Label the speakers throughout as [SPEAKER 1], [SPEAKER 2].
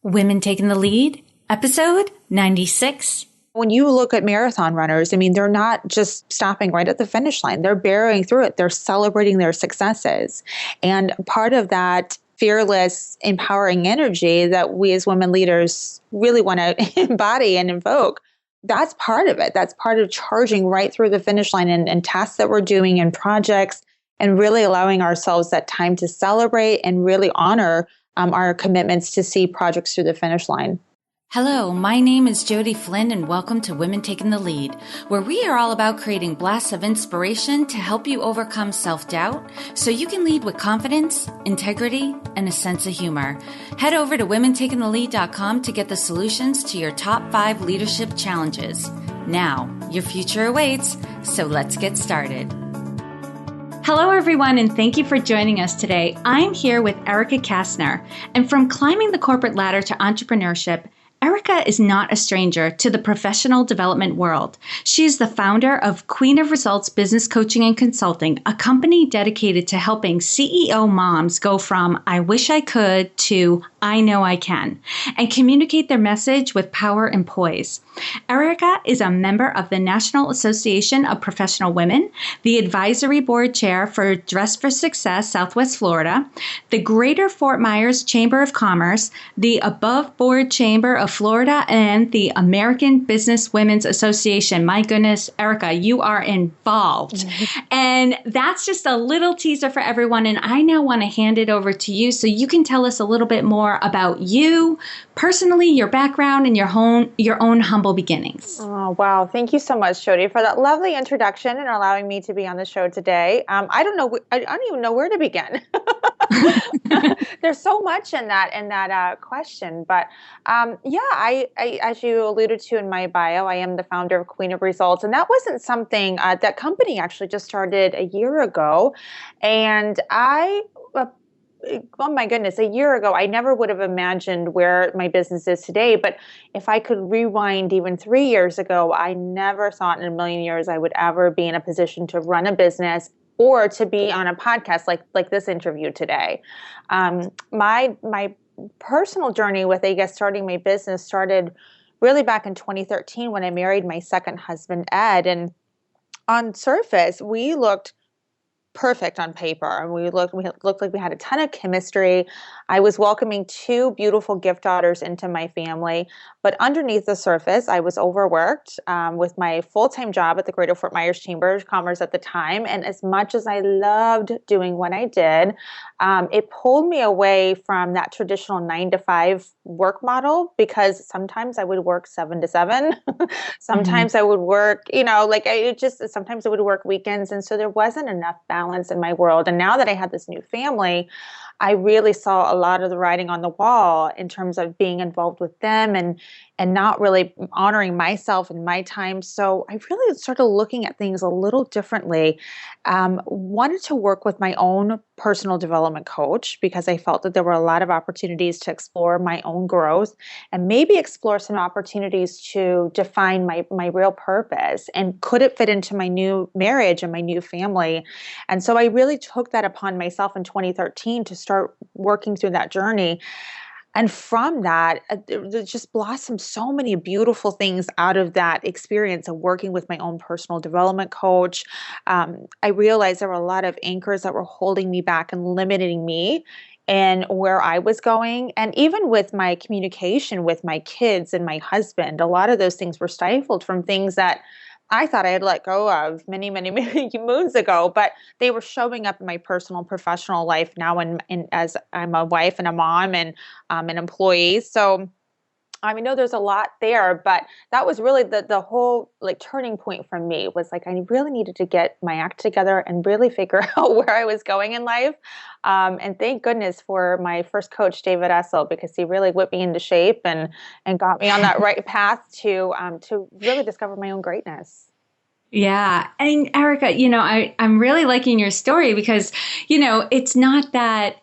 [SPEAKER 1] Women Taking the Lead, episode 96.
[SPEAKER 2] When you look at marathon runners, I mean, they're not just stopping right at the finish line. They're barreling through it. They're celebrating their successes. And part of that fearless, empowering energy that we as women leaders really want to embody and invoke, that's part of it. That's part of charging right through the finish line and tasks that we're doing and projects, and really allowing ourselves that time to celebrate and really honor our commitments to see projects through the finish line.
[SPEAKER 1] Hello, my name is Jody Flynn and welcome to Women Taking the Lead, where we are all about creating blasts of inspiration to help you overcome self-doubt so you can lead with confidence, integrity, and a sense of humor. Head over to womentakingthelead.com to get the solutions to your top 5 leadership challenges. Now, your future awaits, so let's get started. Hello, everyone, and thank you for joining us today. I'm here with Erica Castner, and from climbing the corporate ladder to entrepreneurship, Erica is not a stranger to the professional development world. She is the founder of Queen of Results Business Coaching and Consulting, a company dedicated to helping CEO moms go from I wish I could to I know I can, and communicate their message with power and poise. Erica is a member of the National Association of Professional Women, the Advisory Board Chair for Dress for Success, Southwest Florida, the Greater Fort Myers Chamber of Commerce, the Above Board Chamber of Florida, and the American Business Women's Association. My goodness, Erica, you are involved. Mm-hmm. And that's just a little teaser for everyone. And I now want to hand it over to you so you can tell us a little bit more about you personally, your background, and your own humble beginnings.
[SPEAKER 2] Oh, wow. Thank you so much, Jody, for that lovely introduction and allowing me to be on the show today. I don't even know where to begin. There's so much in that question, but I as you alluded to in my bio, I am the founder of Queen of Results, and that wasn't something that company actually just started a year ago, and oh my goodness, a year ago, I never would have imagined where my business is today. But if I could rewind even 3 years ago, I never thought in a million years I would ever be in a position to run a business or to be on a podcast like this interview today. My personal journey with, I guess, starting my business started really back in 2013 when I married my second husband, Ed. And on surface, we looked perfect on paper. And we looked like we had a ton of chemistry. I was welcoming 2 beautiful gift daughters into my family. But underneath the surface, I was overworked with my full-time job at the Greater Fort Myers Chamber of Commerce at the time. And as much as I loved doing what I did, it pulled me away from that traditional 9-to-5 work model, because sometimes I would work 7 to 7. Sometimes I would work, sometimes I would work weekends. And so there wasn't enough balance in my world. And now that I had this new family, I really saw a lot of the writing on the wall in terms of being involved with them and not really honoring myself and my time. So I really started looking at things a little differently. Wanted to work with my own personal development coach because I felt that there were a lot of opportunities to explore my own growth and maybe explore some opportunities to define my real purpose. And could it fit into my new marriage and my new family? And so I really took that upon myself in 2013 to start working through that journey. And from that, there just blossomed so many beautiful things out of that experience of working with my own personal development coach. I realized there were a lot of anchors that were holding me back and limiting me and where I was going. And even with my communication with my kids and my husband, a lot of those things were stifled from things that I thought I had let go of many, many, many moons ago, but they were showing up in my personal and professional life now, and as I'm a wife and a mom and an employee. So I know there's a lot there, but that was really the whole turning point for me, was I really needed to get my act together and really figure out where I was going in life. And thank goodness for my first coach, David Essel, because he really whipped me into shape and got me on that right path to really discover my own greatness.
[SPEAKER 1] Yeah. And Erica, I'm really liking your story because, it's not that,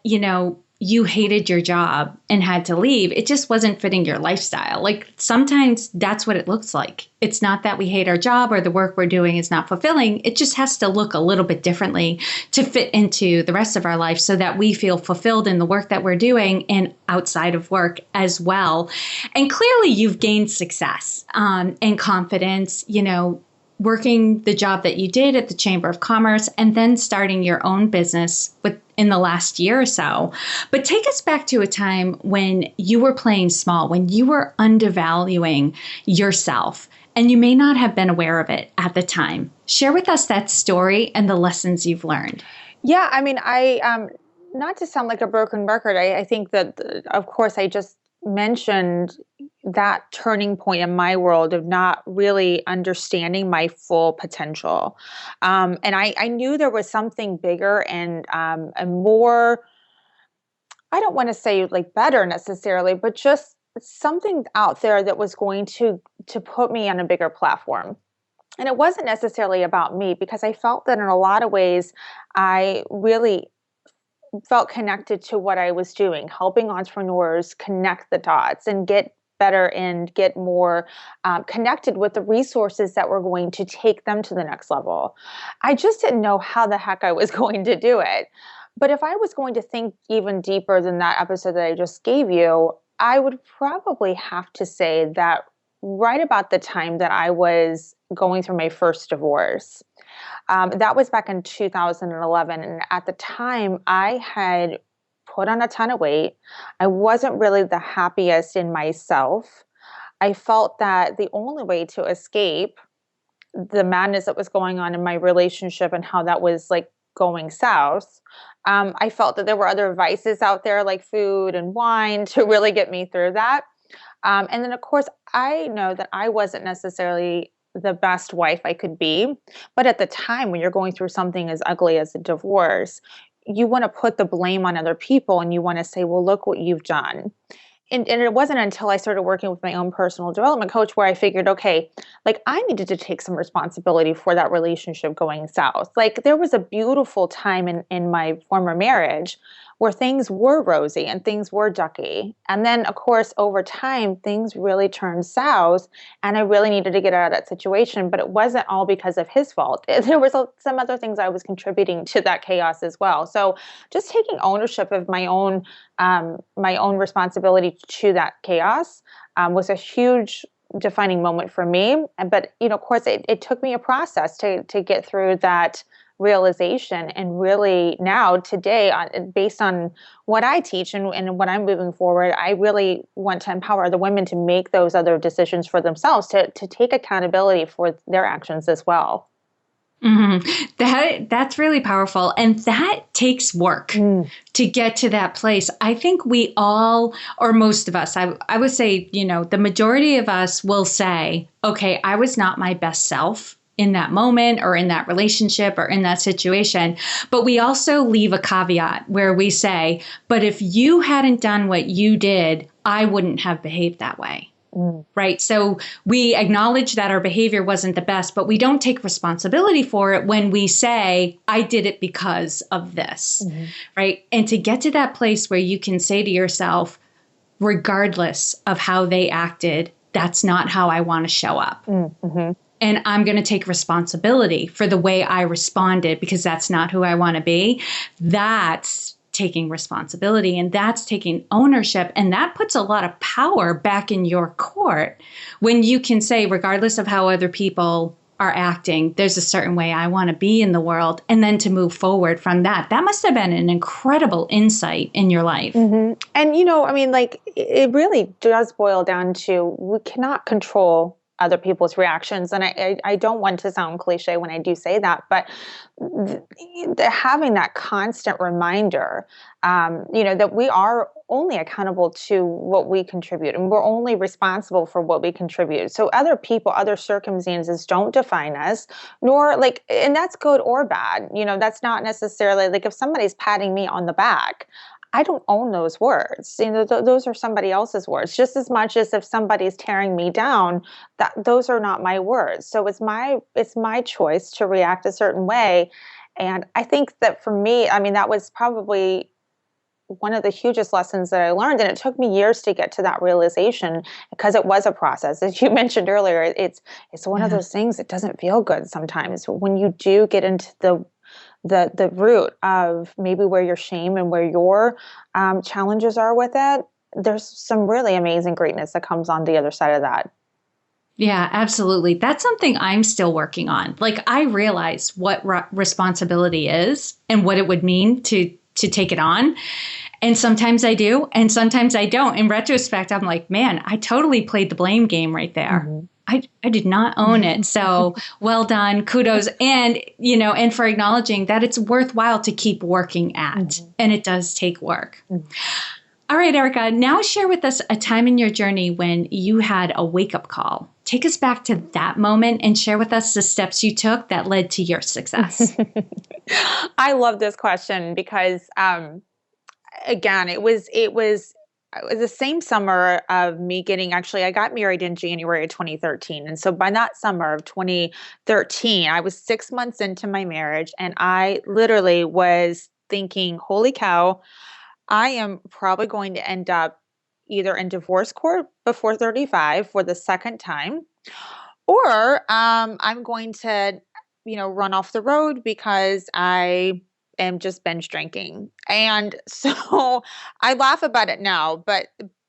[SPEAKER 1] you hated your job and had to leave. It just wasn't fitting your lifestyle. Like sometimes that's what it looks like. It's not that we hate our job or the work we're doing is not fulfilling. It just has to look a little bit differently to fit into the rest of our life so that we feel fulfilled in the work that we're doing and outside of work as well. And clearly you've gained success and confidence, working the job that you did at the Chamber of Commerce and then starting your own business in the last year or so. But take us back to a time when you were playing small, when you were undervaluing yourself, and you may not have been aware of it at the time. Share with us that story and the lessons you've learned.
[SPEAKER 2] Yeah, I mean, not to sound like a broken record, I think that, of course, I just mentioned that turning point in my world of not really understanding my full potential. And I knew there was something bigger and more, I don't want to say like better necessarily, but just something out there that was going to put me on a bigger platform. And it wasn't necessarily about me because I felt that in a lot of ways, I really felt connected to what I was doing, helping entrepreneurs connect the dots and get better and get more connected with the resources that were going to take them to the next level. I just didn't know how the heck I was going to do it. But if I was going to think even deeper than that episode that I just gave you, I would probably have to say that right about the time that I was going through my first divorce. That was back in 2011. And at the time, I had put on a ton of weight. I wasn't really the happiest in myself. I felt that the only way to escape the madness that was going on in my relationship and how that was like going south, I felt that there were other vices out there like food and wine to really get me through that. And then, of course, I know that I wasn't necessarily the best wife I could be. But at the time, when you're going through something as ugly as a divorce, you want to put the blame on other people and you want to say, well, look what you've done. And it wasn't until I started working with my own personal development coach where I figured, okay, like I needed to take some responsibility for that relationship going south. Like there was a beautiful time in my former marriage where things were rosy and things were ducky. And then, of course, over time, things really turned south and I really needed to get out of that situation. But it wasn't all because of his fault. There was some other things I was contributing to that chaos as well. So just taking ownership of my own responsibility to that chaos was a huge defining moment for me. But, of course, it took me a process to get through that realization. And really now today, based on what I teach and what I'm moving forward, I really want to empower the women to make those other decisions for themselves, to take accountability for their actions as well.
[SPEAKER 1] Mm-hmm. That's really powerful. And that takes work to get to that place. I think we all, or most of us, I would say, the majority of us will say, okay, I was not my best self in that moment or in that relationship or in that situation. But we also leave a caveat where we say, but if you hadn't done what you did, I wouldn't have behaved that way. Right. So we acknowledge that our behavior wasn't the best, but we don't take responsibility for it when we say, I did it because of this. Right. And to get to that place where you can say to yourself, regardless of how they acted, that's not how I want to show up. And I'm going to take responsibility for the way I responded because that's not who I want to be. That's taking responsibility and that's taking ownership. And that puts a lot of power back in your court when you can say, regardless of how other people are acting, there's a certain way I want to be in the world. And then to move forward from that. That must have been an incredible insight in your life. And,
[SPEAKER 2] it really does boil down to we cannot control other people's reactions. And I don't want to sound cliche when I do say that, but having that constant reminder, that we are only accountable to what we contribute and we're only responsible for what we contribute. So other people, other circumstances don't define us, nor and that's good or bad. That's not necessarily if somebody's patting me on the back, I don't own those words. Those are somebody else's words. Just as much as if somebody's tearing me down, those are not my words. So it's my choice to react a certain way. And I think that for me, that was probably one of the hugest lessons that I learned, and it took me years to get to that realization because it was a process. As you mentioned earlier, it's one of
[SPEAKER 1] Yeah.
[SPEAKER 2] those things that doesn't feel good sometimes. When you do get into the root of maybe where your shame and where your challenges are with it, there's some really amazing greatness that comes on the other side of that.
[SPEAKER 1] Yeah, absolutely. That's something I'm still working on. Like I realize what responsibility is and what it would mean to take it on. And sometimes I do, and sometimes I don't. In retrospect, I'm like, man, I totally played the blame game right there. Mm-hmm. I did not own it. So well done. Kudos. And, and for acknowledging that it's worthwhile to keep working at. Mm-hmm. And it does take work. Mm-hmm. All right, Erica, now share with us a time in your journey when you had a wake-up call. Take us back to that moment and share with us the steps you took that led to your success.
[SPEAKER 2] I love this question because, again, it was the same summer of me I got married in January of 2013. And so by that summer of 2013, I was 6 months into my marriage, and I literally was thinking, holy cow, I am probably going to end up either in divorce court before 35 for the second time, or I'm going to, run off the road because I am just binge drinking. And so I laugh about it now, but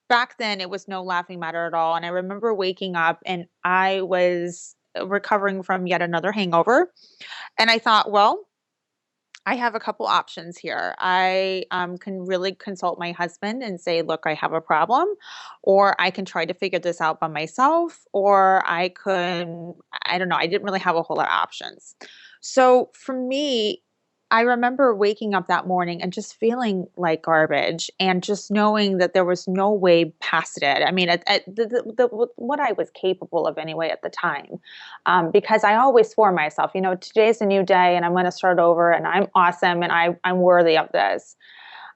[SPEAKER 2] back then it was no laughing matter at all. And I remember waking up and I was recovering from yet another hangover. And I thought, well, I have a couple options here. I can really consult my husband and say, look, I have a problem, or I can try to figure this out by myself, or I don't know. I didn't really have a whole lot of options. So for me, I remember waking up that morning and just feeling like garbage and just knowing that there was no way past it. I mean, what I was capable of anyway at the time, because I always swore myself, today's a new day and I'm going to start over and I'm awesome and I'm worthy of this.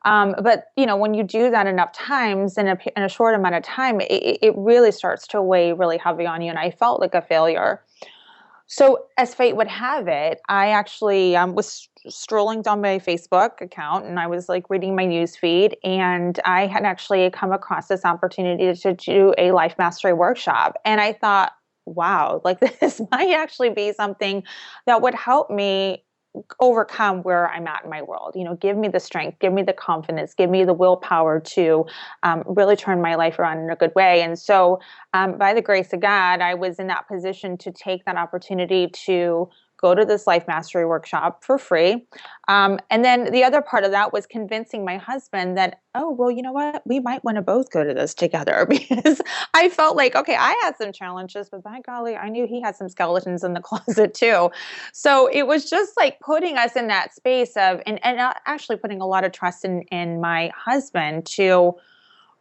[SPEAKER 2] But when you do that enough times in a short amount of time, it really starts to weigh really heavy on you. And I felt like a failure. So as fate would have it, I actually was strolling down my Facebook account and I was like reading my news feed, and I had actually come across this opportunity to do a life mastery workshop. And I thought, wow, like this might actually be something that would help me overcome where I'm at in my world. Give me the strength, give me the confidence, give me the willpower to really turn my life around in a good way. And so by the grace of God, I was in that position to take that opportunity to go to this life mastery workshop for free. And then the other part of that was convincing my husband that, oh, well, you know what? We might want to both go to this together, because I felt like, okay, I had some challenges, but by golly, I knew he had some skeletons in the closet too. So it was just like putting us in that space of, and actually putting a lot of trust in my husband to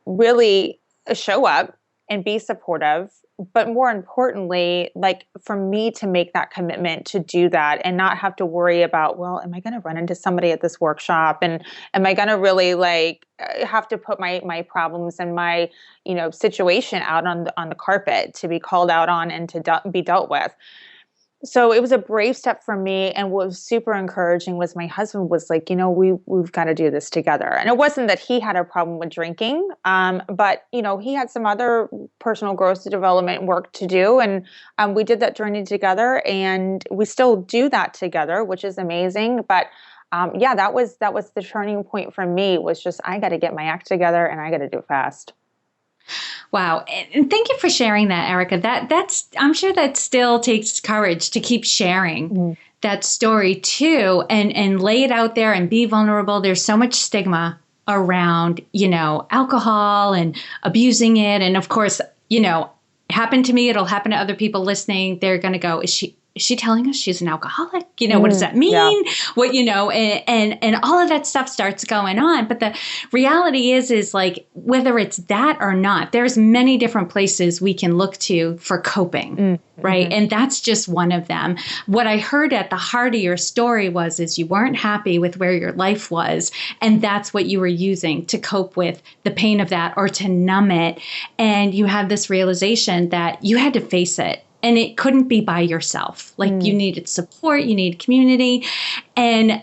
[SPEAKER 2] really show up and be supportive. But more importantly, like for me to make that commitment to do that and not have to worry about, well, am I going to run into somebody at this workshop? And am I going to really have to put my problems and my, situation out on the carpet to be called out on and to be dealt with? So it was a brave step for me. And what was super encouraging was my husband was like, we've got to do this together. And it wasn't that he had a problem with drinking, but, he had some other personal growth development work to do. And we did that journey together, and we still do that together, which is amazing. But that was the turning point for me, was just, I got to get my act together and I got to do it fast.
[SPEAKER 1] Wow. And thank you for sharing that, Erica. That's I'm sure that still takes courage to keep sharing that story too, and lay it out there and be vulnerable. There's so much stigma around, alcohol and abusing it. And of course, happened to me, it'll happen to other people listening. They're going to go, is she telling us she's an alcoholic? What does that mean? Yeah. What, and all of that stuff starts going on. But the reality is like, whether it's that or not, there's many different places we can look to for coping, right? And that's just one of them. What I heard at the heart of your story is you weren't happy with where your life was. And that's what you were using to cope with the pain of that or to numb it. And you had this realization that you had to face it.
[SPEAKER 3] And it couldn't be by yourself. Like you needed support, you need community. And,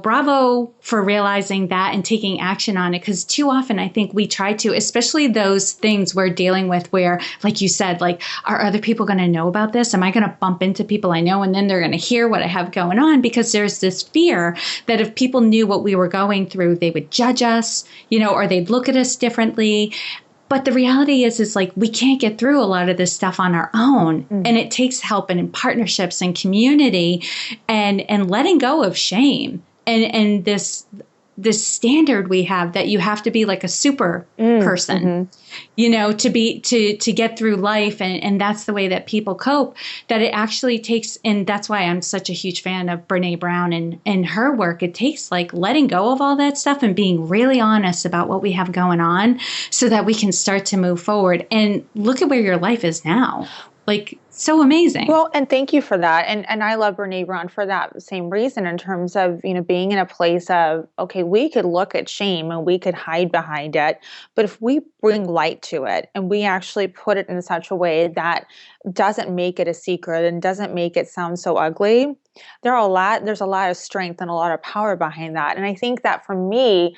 [SPEAKER 3] bravo for realizing that and taking action on it. Because too often I think we try to, especially those things we're dealing with where, like you said, like, are other people going to know about this? Am I going to bump into people I know and then they're going to hear what I have going on? Because there's this fear that if people knew what we were going through, they would judge us, or they'd look at us differently. But the reality is like, we can't get through a lot of this stuff on our own. And it takes help and in partnerships and community and letting go of shame and this standard we have that you have to be like a super person, to get through life. And that's the way that people cope, that it actually takes. And that's why I'm such a huge fan of Brene Brown and her work. It takes like letting go of all that stuff and being really honest about what we have going on so that we can start to move forward and look at where your life is now. Like, so amazing.
[SPEAKER 2] Well, and thank you for that. And I love Brene Brown for that same reason, in terms of, being in a place of, okay, we could look at shame and we could hide behind it. But if we bring light to it and we actually put it in such a way that doesn't make it a secret and doesn't make it sound so ugly, there's a lot of strength and a lot of power behind that. And I think that for me,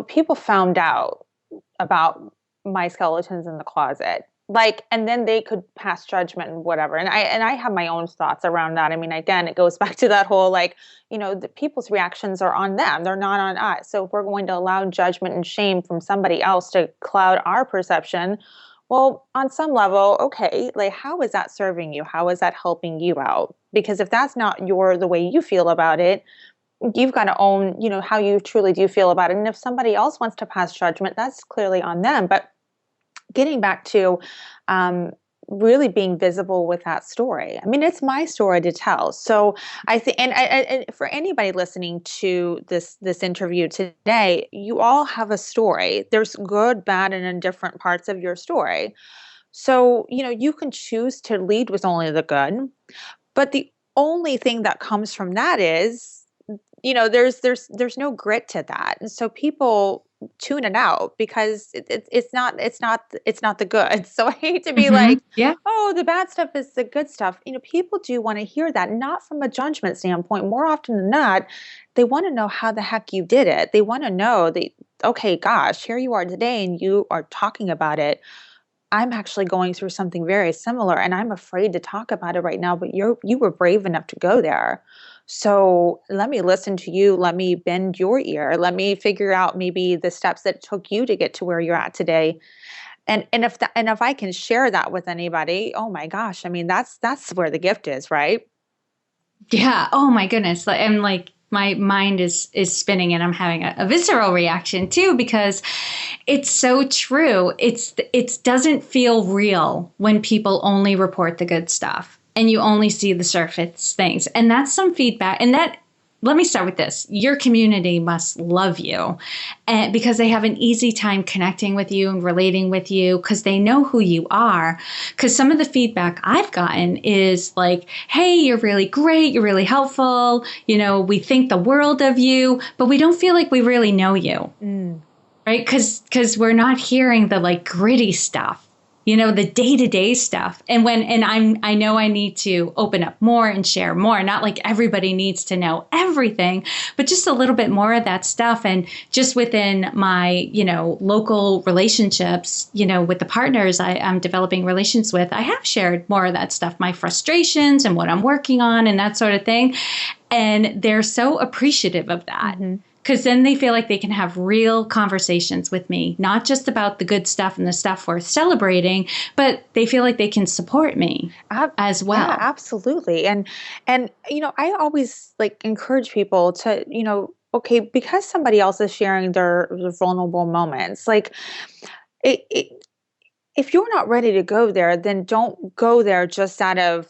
[SPEAKER 2] people found out about my skeletons in the closet, and then they could pass judgment and whatever. And I have my own thoughts around that. I mean, again, it goes back to that whole, the people's reactions are on them. They're not on us. So if we're going to allow judgment and shame from somebody else to cloud our perception, well, on some level, okay, how is that serving you? How is that helping you out? Because if that's not the way you feel about it, you've got to own, how you truly do feel about it. And if somebody else wants to pass judgment, that's clearly on them. But getting back to really being visible with that story. I mean, it's my story to tell. So I think, and for anybody listening to this interview today, you all have a story. There's good, bad, and indifferent parts of your story. So, you can choose to lead with only the good, but the only thing that comes from that is, there's no grit to that. And so people tune it out because it's not the good. So I hate to be oh, the bad stuff is the good stuff. People do want to hear that, not from a judgment standpoint. More often than not, they want to know how the heck you did it. They want to know that, okay, gosh, here you are today and you are talking about it. I'm actually going through something very similar and I'm afraid to talk about it right now, but you were brave enough to go there. So let me listen to you. Let me bend your ear. Let me figure out maybe the steps that it took you to get to where you're at today. And if I can share that with anybody, oh my gosh, I mean, that's where the gift is, right?
[SPEAKER 3] Yeah. Oh my goodness. And my mind is spinning and I'm having a visceral reaction too, because it's so true. It doesn't feel real when people only report the good stuff and you only see the surface things. And that's some feedback. And let me start with this. Your community must love you because they have an easy time connecting with you and relating with you because they know who you are. Because some of the feedback I've gotten is like, hey, you're really great. You're really helpful. We think the world of you, but we don't feel like we really know you. Right? Because we're not hearing the gritty stuff. The day-to-day stuff. And I know I need to open up more and share more, not like everybody needs to know everything, but just a little bit more of that stuff. And just within my, local relationships, with the partners I'm developing relations with, I have shared more of that stuff, my frustrations and what I'm working on and that sort of thing. And they're so appreciative of that. Because then they feel like they can have real conversations with me, not just about the good stuff and the stuff worth celebrating, but they feel like they can support me as well.
[SPEAKER 2] Yeah, absolutely. And I always encourage people to, okay, because somebody else is sharing their vulnerable moments, if you're not ready to go there, then don't go there just out of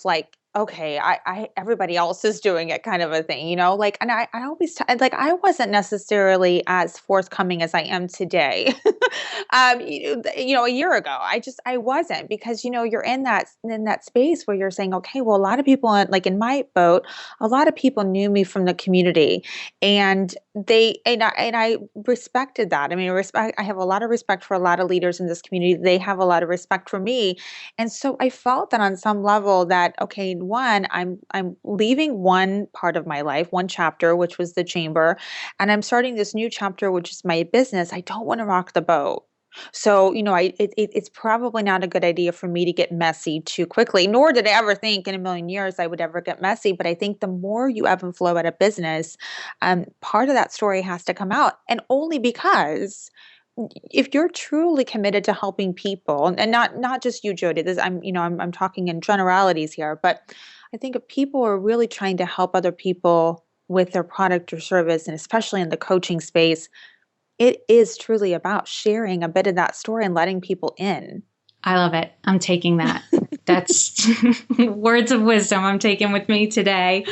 [SPEAKER 2] okay, everybody else is doing it kind of a thing, and I always, I wasn't necessarily as forthcoming as I am today, a year ago. I wasn't because, you're in that space where you're saying, okay, well, a lot of people in my boat, a lot of people knew me from the community and I respected that. I mean, I have a lot of respect for a lot of leaders in this community. They have a lot of respect for me. And so I felt that on some level that, okay, one, I'm leaving one part of my life, one chapter, which was the chamber, and I'm starting this new chapter, which is my business. I don't want to rock the boat. So, it's probably not a good idea for me to get messy too quickly, nor did I ever think in a million years I would ever get messy. But I think the more you ebb and flow at a business, part of that story has to come out. And only because if you're truly committed to helping people, and not just you, Jody, I'm talking in generalities here, but I think if people are really trying to help other people with their product or service, and especially in the coaching space, it is truly about sharing a bit of that story and letting people in.
[SPEAKER 3] I love it. I'm taking that. That's words of wisdom I'm taking with me today.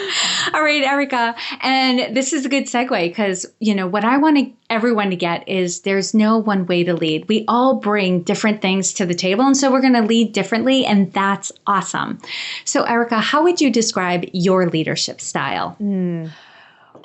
[SPEAKER 3] All right, Erica. And this is a good segue because, what I want everyone to get is there's no one way to lead. We all bring different things to the table. And so we're going to lead differently. And that's awesome. So, Erica, how would you describe your leadership style?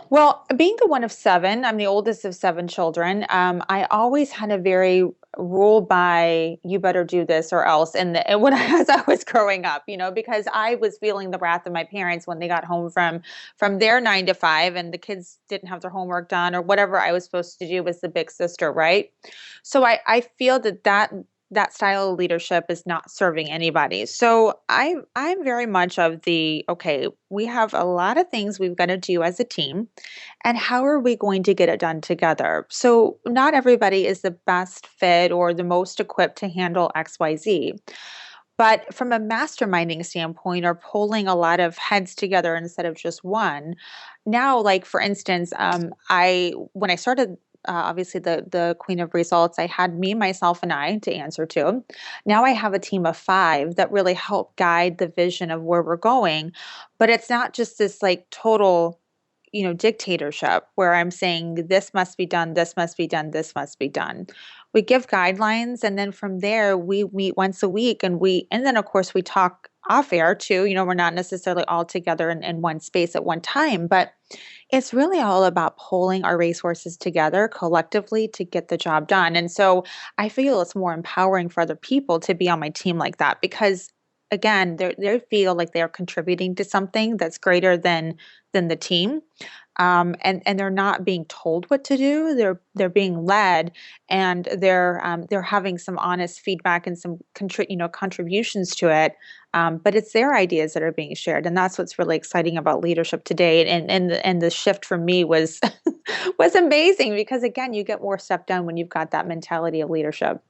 [SPEAKER 2] Well, being the one of seven, I'm the oldest of seven children. I always had a very rule by you better do this or else. As I was growing up, because I was feeling the wrath of my parents when they got home from their 9 to 5 and the kids didn't have their homework done or whatever I was supposed to do as the big sister, right? So I feel that style of leadership is not serving anybody. So I'm very much of okay, we have a lot of things we've got to do as a team, and how are we going to get it done together? So not everybody is the best fit or the most equipped to handle XYZ. But from a masterminding standpoint, or pulling a lot of heads together instead of just one, now, like for instance, when I started obviously the queen of results, I had me, myself, and I to answer to. Now I have a team of 5 that really help guide the vision of where we're going. But it's not just this like total, dictatorship where I'm saying this must be done, this must be done, this must be done. We give guidelines, and then from there we meet once a week, and then of course we talk off air too. We're not necessarily all together in one space at one time, but it's really all about pulling our resources together collectively to get the job done. And so I feel it's more empowering for other people to be on my team like that, because again, they feel like they're contributing to something that's greater than the team. And they're not being told what to do. They're being led, and they're having some honest feedback and some contributions to it. But it's their ideas that are being shared, and that's what's really exciting about leadership today. And the shift for me was was amazing, because again, you get more stuff done when you've got that mentality of leadership.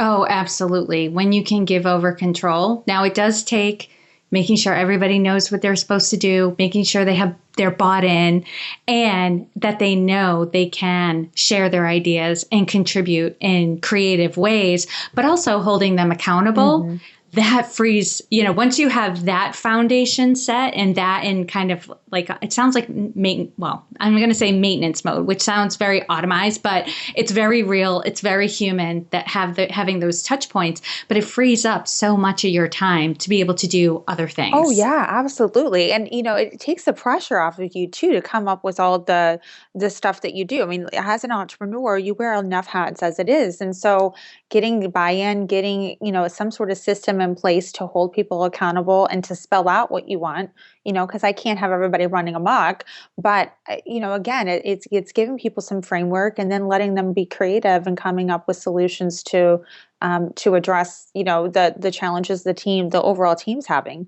[SPEAKER 3] Oh, absolutely. When you can give over control. Now, it does take making sure everybody knows what they're supposed to do, making sure they're bought in, and that they know they can share their ideas and contribute in creative ways, but also holding them accountable. Mm-hmm. That frees, once you have that foundation set and that in kind of like, it sounds like, I'm going to say maintenance mode, which sounds very automized, but it's very real. It's very human that having those touch points, but it frees up so much of your time to be able to do other things.
[SPEAKER 2] Oh yeah, absolutely. And, it takes the pressure off of you too, to come up with all the stuff that you do. I mean, as an entrepreneur, you wear enough hats as it is. And so getting buy-in, getting, some sort of system in place to hold people accountable and to spell out what you want, because I can't have everybody running amok. But, again, it's giving people some framework and then letting them be creative and coming up with solutions to address, the challenges the overall team's having.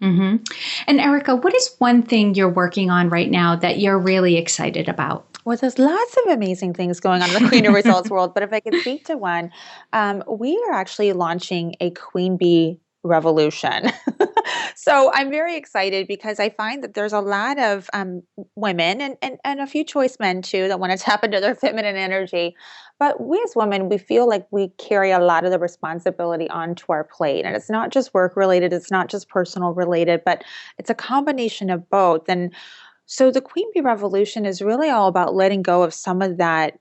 [SPEAKER 3] Mm-hmm. And Erica, what is one thing you're working on right now that you're really excited about?
[SPEAKER 2] Well, there's lots of amazing things going on in the Queen of Results world, but if I could speak to one, we are actually launching a Queen Bee revolution. So I'm very excited, because I find that there's a lot of women and a few choice men too that want to tap into their feminine energy. But we as women, we feel like we carry a lot of the responsibility onto our plate. And it's not just work related, it's not just personal related, but it's a combination of both. And so the Queen Bee Revolution is really all about letting go of some of that,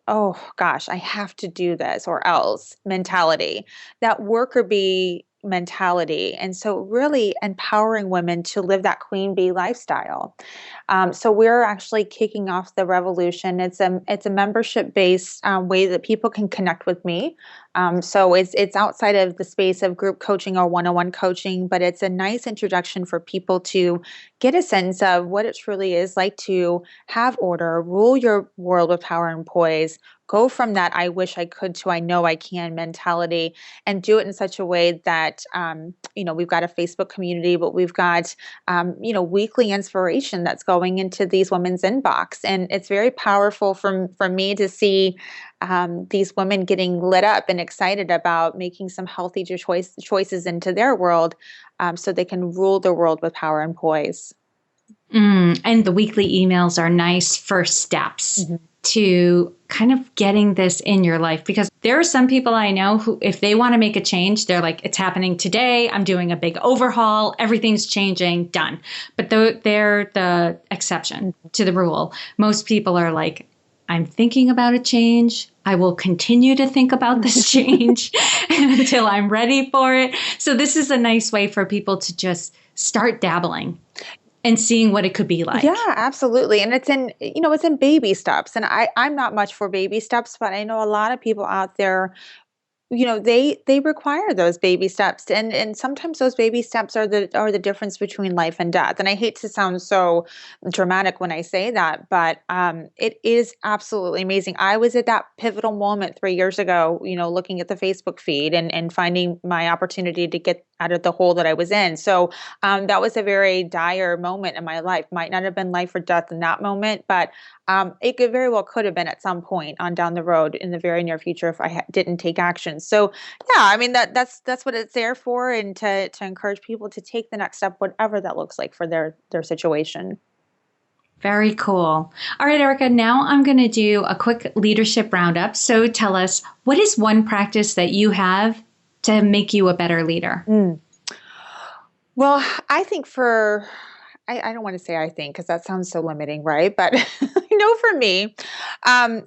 [SPEAKER 2] oh gosh, I have to do this or else mentality. That worker bee, mentality. And so really empowering women to live that queen bee lifestyle. So we're actually kicking off the revolution. It's a membership based way that people can connect with me. So it's outside of the space of group coaching or one-on-one coaching, but it's a nice introduction for people to get a sense of what it truly is like to have order, rule your world with power and poise, go from that I wish I could to I know I can mentality, and do it in such a way that, we've got a Facebook community, but we've got, weekly inspiration that's going into these women's inbox. And it's very powerful for me to see these women getting lit up and excited about making some healthy choices into their world, so they can rule the world with power and poise.
[SPEAKER 3] And the weekly emails are nice first steps to kind of getting this in your life, because there are some people I know who, if they want to make a change, they're like, it's happening today. I'm doing a big overhaul. Everything's changing. Done. But they're the exception to the rule. Most people are like, I'm thinking about a change. I will continue to think about this change until I'm ready for it. So this is a nice way for people to just start dabbling and seeing what it could be like.
[SPEAKER 2] Yeah, absolutely. And it's in baby steps. And I'm not much for baby steps, but I know a lot of people out there, they require those baby steps, and sometimes those baby steps are the difference between life and death. And I hate to sound so dramatic when I say that, but it is absolutely amazing. I was at that pivotal moment 3 years ago, looking at the Facebook feed and finding my opportunity to get out of the hole that I was in. So that was a very dire moment in my life. Might not have been life or death in that moment, but it could have been at some point on down the road in the very near future if I didn't take action. So yeah, I mean that's what it's there for, and to encourage people to take the next step, whatever that looks like for their situation.
[SPEAKER 3] Very cool. All right, Erica, now I'm going to do a quick leadership roundup. So tell us, what is one practice that you have to make you a better leader?
[SPEAKER 2] Well, I think I don't want to say I think, because that sounds so limiting, right? But for me,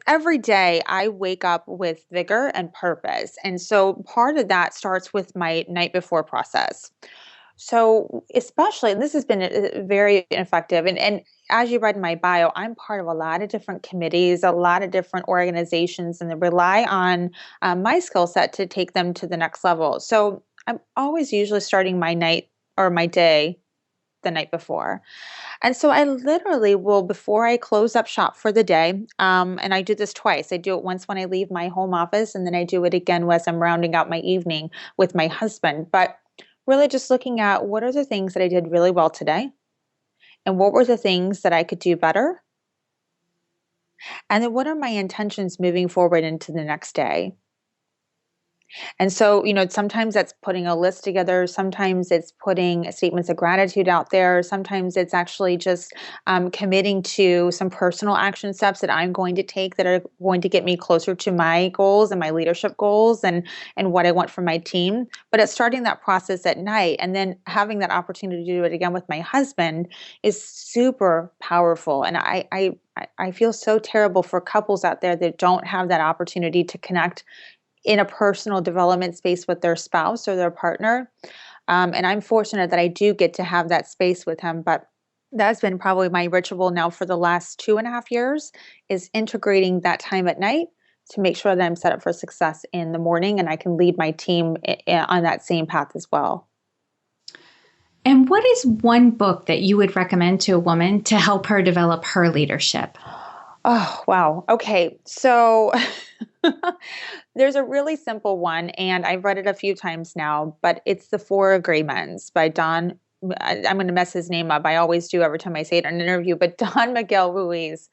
[SPEAKER 2] every day I wake up with vigor and purpose. And so part of that starts with my night before process. So especially, this has been very effective. And as you read in my bio, I'm part of a lot of different committees, a lot of different organizations, and they rely on my skill set to take them to the next level. So I'm always usually starting my night or my day the night before. And so I literally will, before I close up shop for the day, and I do this twice. I do it once when I leave my home office, and then I do it again as I'm rounding out my evening with my husband. But really just looking at what are the things that I did really well today, and what were the things that I could do better, and then what are my intentions moving forward into the next day. And so, sometimes that's putting a list together. Sometimes it's putting statements of gratitude out there. Sometimes it's actually just committing to some personal action steps that I'm going to take that are going to get me closer to my goals and my leadership goals and what I want from my team. But it's starting that process at night, and then having that opportunity to do it again with my husband is super powerful. And I feel so terrible for couples out there that don't have that opportunity to connect in a personal development space with their spouse or their partner. And I'm fortunate that I do get to have that space with him. But that's been probably my ritual now for the last 2.5 years, is integrating that time at night to make sure that I'm set up for success in the morning, and I can lead my team on that same path as well.
[SPEAKER 3] And what is one book that you would recommend to a woman to help her develop her leadership?
[SPEAKER 2] Oh, wow. Okay. So there's a really simple one, and I've read it a few times now, but it's The Four Agreements by Don. I'm going to mess his name up. I always do every time I say it in an interview, but Don Miguel Ruiz.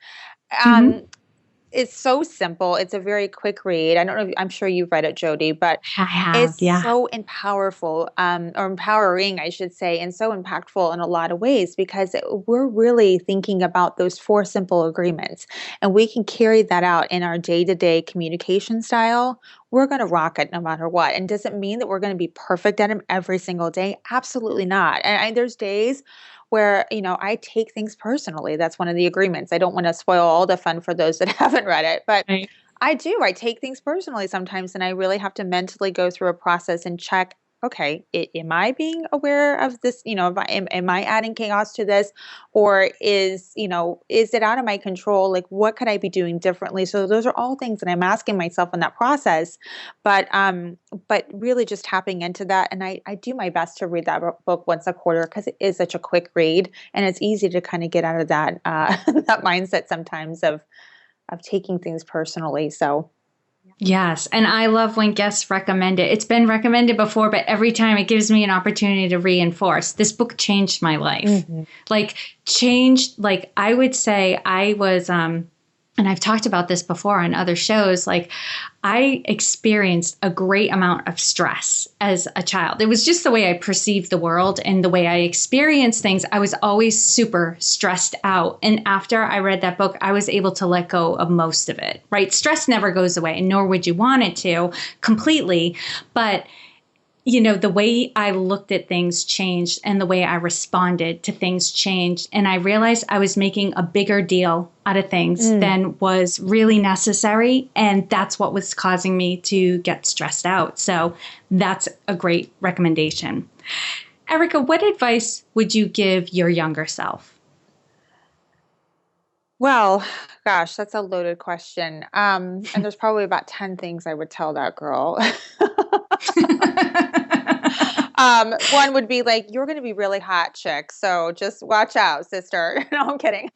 [SPEAKER 2] It's so simple. It's a very quick read. I don't know. I'm sure you've read it, Jody, but
[SPEAKER 3] I have,
[SPEAKER 2] so powerful, or empowering, I should say, and so impactful in a lot of ways, because we're really thinking about those 4 simple agreements, and we can carry that out in our day-to-day communication style. We're going to rock it no matter what. And does it mean that we're going to be perfect at them every single day? Absolutely not. And there's days where, I take things personally. That's one of the agreements. I don't want to spoil all the fun for those that haven't read it, but right. I do. I take things personally sometimes, and I really have to mentally go through a process and check, okay, am I being aware of this? Am I adding chaos to this, or is it out of my control? Like, what could I be doing differently? So those are all things that I'm asking myself in that process. But really just tapping into that, and I do my best to read that book once a quarter because it is such a quick read, and it's easy to kind of get out of that that mindset sometimes of taking things personally. So.
[SPEAKER 3] Yes. And I love when guests recommend it. It's been recommended before, but every time it gives me an opportunity to reinforce. This book changed my life.
[SPEAKER 2] Mm-hmm.
[SPEAKER 3] I would say I was, and I've talked about this before on other shows, like I experienced a great amount of stress as a child. It was just the way I perceived the world and the way I experienced things. I was always super stressed out. And after I read that book, I was able to let go of most of it, right? Stress never goes away, nor would you want it to completely. But the way I looked at things changed and the way I responded to things changed. And I realized I was making a bigger deal out of things than was really necessary. And that's what was causing me to get stressed out. So that's a great recommendation. Erica, what advice would you give your younger self?
[SPEAKER 2] Well, gosh, that's a loaded question. And there's probably about 10 things I would tell that girl. One would be like, you're going to be really hot, chick. So just watch out, sister. No, I'm kidding.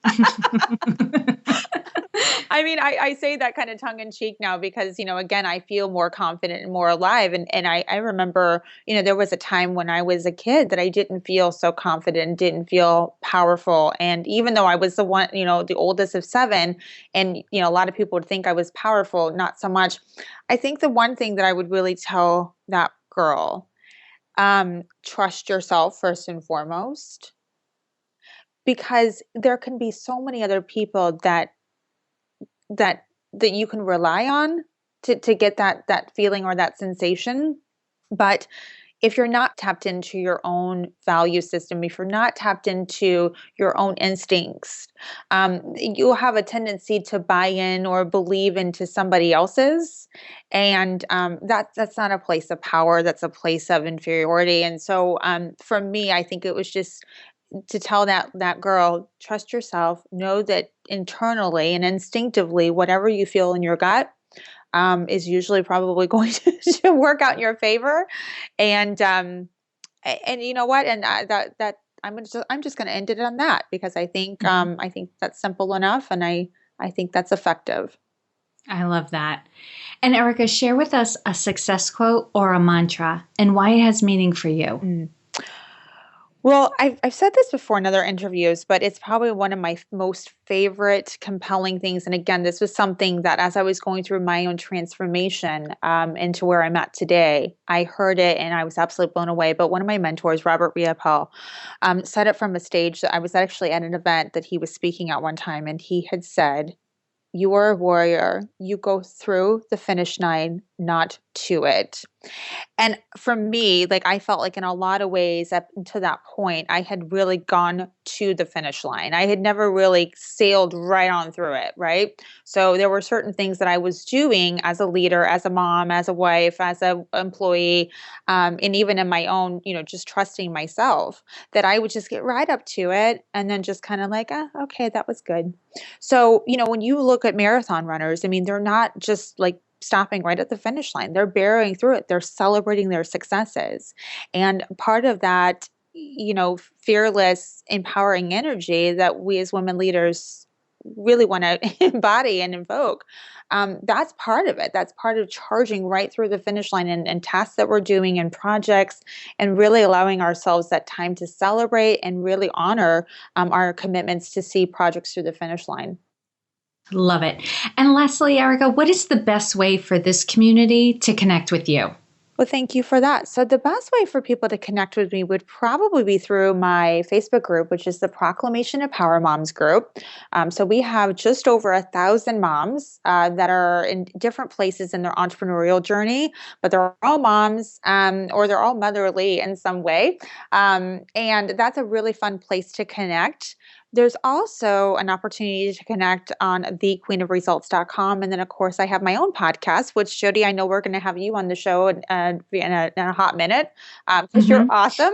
[SPEAKER 2] I mean, I say that kind of tongue in cheek now because, again, I feel more confident and more alive. And I remember, there was a time when I was a kid that I didn't feel so confident and didn't feel powerful. And even though I was the one, the oldest of seven, and, a lot of people would think I was powerful, not so much. I think the one thing that I would really tell that girl, trust yourself first and foremost, because there can be so many other people that you can rely on to get that feeling or that sensation. But if you're not tapped into your own value system, if you're not tapped into your own instincts, you'll have a tendency to buy in or believe into somebody else's. And that's not a place of power. That's a place of inferiority. And so for me, I think it was just to tell that girl, trust yourself, know that internally and instinctively, whatever you feel in your gut, is usually probably going to work out in your favor. And you know what? And that I'm just going to end it on that because I think that's simple enough, and I think that's effective.
[SPEAKER 3] I love that. And Erica, share with us a success quote or a mantra and why it has meaning for you.
[SPEAKER 2] Well, I've said this before in other interviews, but it's probably one of my most favorite compelling things. And again, this was something that as I was going through my own transformation into where I'm at today, I heard it and I was absolutely blown away. But one of my mentors, Robert Riopel, said it from a stage that I was actually at an event that he was speaking at one time. And he had said, "You are a warrior. You go through the finish line, not to it." And for me, like I felt like in a lot of ways up to that point, I had really gone to the finish line. I had never really sailed right on through it, right? So there were certain things that I was doing as a leader, as a mom, as a wife, as an employee, and even in my own, just trusting myself, that I would just get right up to it and then just kind of like, okay, that was good. So, when you look at marathon runners, I mean, they're not just like stopping right at the finish line. They're bearing through it. They're celebrating their successes. And part of that, fearless, empowering energy that we as women leaders really want to embody and invoke, that's part of it. That's part of charging right through the finish line and tasks that we're doing and projects, and really allowing ourselves that time to celebrate and really honor our commitments to see projects through the finish line.
[SPEAKER 3] Love it. And lastly, Erica, what is the best way for this community to connect with you?
[SPEAKER 2] Well, thank you for that. So the best way for people to connect with me would probably be through my Facebook group, which is the Proclamation of Power Moms group. So we have just over 1,000 moms that are in different places in their entrepreneurial journey, but they're all moms or they're all motherly in some way. And that's a really fun place to connect. There's also an opportunity to connect on thequeenofresults.com. And then, of course, I have my own podcast, which, Jody, I know we're going to have you on the show in a hot minute because you're awesome.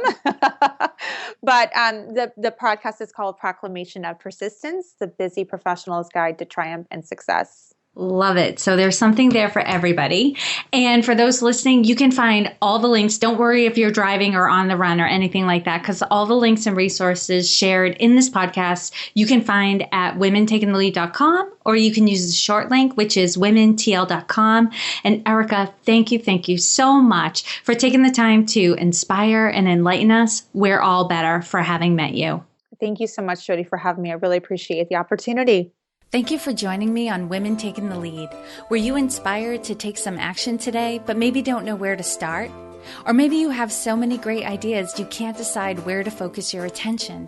[SPEAKER 2] But the podcast is called Proclamation of Persistence, the Busy Professional's Guide to Triumph and Success.
[SPEAKER 3] Love it. So there's something there for everybody. And for those listening, you can find all the links. Don't worry if you're driving or on the run or anything like that, because all the links and resources shared in this podcast, you can find at womentakingthelead.com, or you can use the short link, which is womentl.com. And Erica, thank you so much for taking the time to inspire and enlighten us. We're all better for having met you.
[SPEAKER 2] Thank you so much, Jody, for having me. I really appreciate the opportunity.
[SPEAKER 1] Thank you for joining me on Women Taking the Lead. Were you inspired to take some action today, but maybe don't know where to start? Or maybe you have so many great ideas you can't decide where to focus your attention.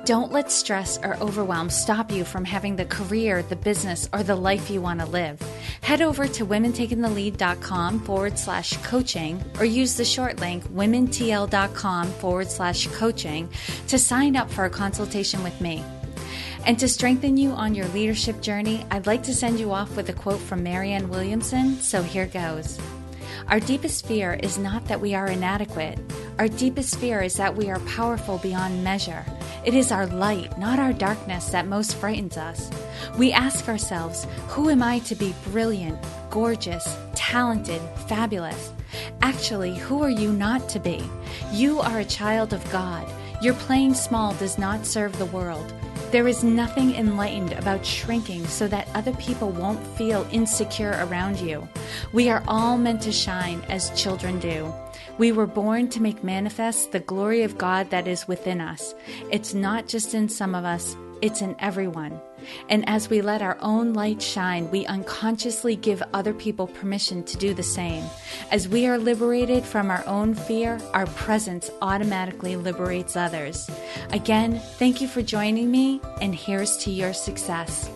[SPEAKER 1] Don't let stress or overwhelm stop you from having the career, the business, or the life you want to live. Head over to womentakingthelead.com/coaching or use the short link womentl.com/coaching to sign up for a consultation with me. And to strengthen you on your leadership journey, I'd like to send you off with a quote from Marianne Williamson, so here goes. Our deepest fear is not that we are inadequate. Our deepest fear is that we are powerful beyond measure. It is our light, not our darkness, that most frightens us. We ask ourselves, who am I to be brilliant, gorgeous, talented, fabulous? Actually, who are you not to be? You are a child of God. Your playing small does not serve the world. There is nothing enlightened about shrinking so that other people won't feel insecure around you. We are all meant to shine as children do. We were born to make manifest the glory of God that is within us. It's not just in some of us, it's in everyone. And as we let our own light shine, we unconsciously give other people permission to do the same. As we are liberated from our own fear, our presence automatically liberates others. Again, thank you for joining me, and here's to your success.